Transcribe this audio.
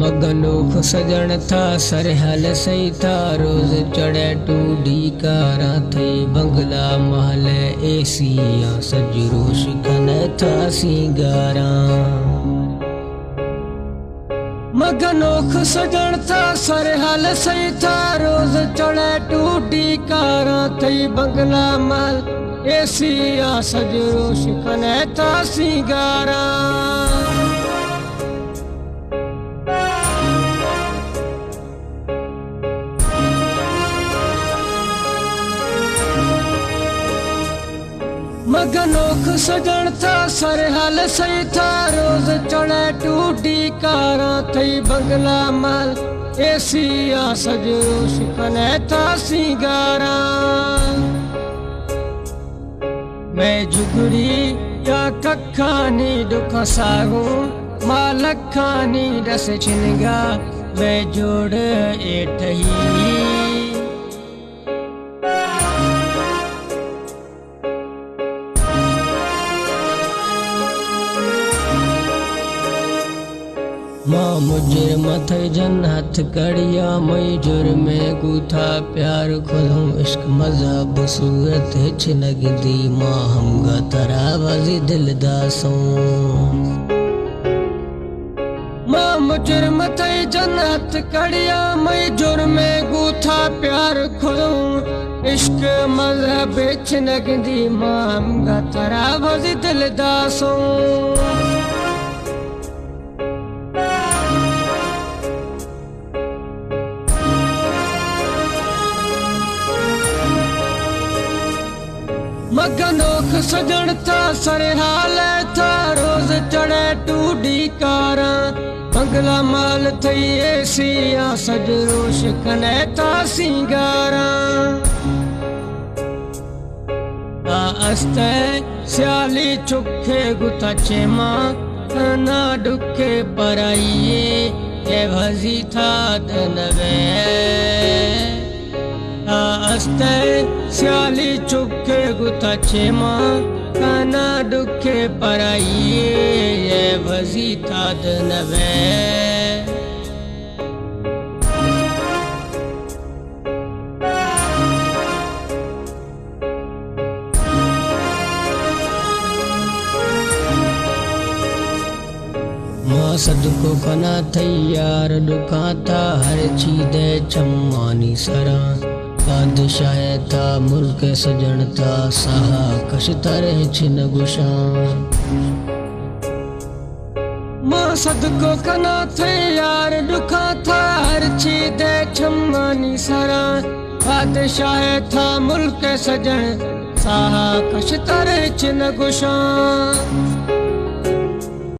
मगनोख सजन था सरहल सही था रोज चढ़े टूडी कारा थे बंगला महल एसिया सजरोश खन था सिंगारा। मगनोख सजन था सरहल सही था रोज चढ़े टूडी कारा थे बंगला महल एसिया सजरोश खन था सिंगारा। मगनोख सजन था सरहल सही था रोज चढ़े टूडी कारा थई बंगला महल एसिया सजरोश खने था सिंगारा। मैं झुगड़ी या कखानी दुख सागू मालखानी रस छिनगा मैं जोड़ एठही। माँ मुझे मथे जन हथ कड़िया मई जुर में गूथा प्यार खुदूं इश्क मज़हब सूरत छिनग दी माँ हम गतरा वजी दिल दासों। माँ मुझे मथे जन हथ कड़िया मई जुर में गूथा प्यार खुदूं इश्क मज़हब छिनग दी माँ हम गतरा वजी दिल दासों। मगनोख सजन था सरहाल था रोज चढ़े टूडी कारा बंगला माल थई एसिया सजरोश खने था सिंगारा। अस्ते स्याली चुखे गुथा चेमा ना डुखे पराइए ये भजी था दनवे। अस्ते स्याली चुखे गुथा चेमा काना दुखे पराइए ये भजी था दनवे। माँ सदको कना तैयार दुखा था हर चीदे चम्मानी सरा बादशाह था मुल्क सजन था सहा कश तरह छिन गुशा। माँ सदको कना थे यार दुखा था हर चीदे छम्मानी सरा बादशाह था मुल्क सजन सहा कश तरह छिन गुशा।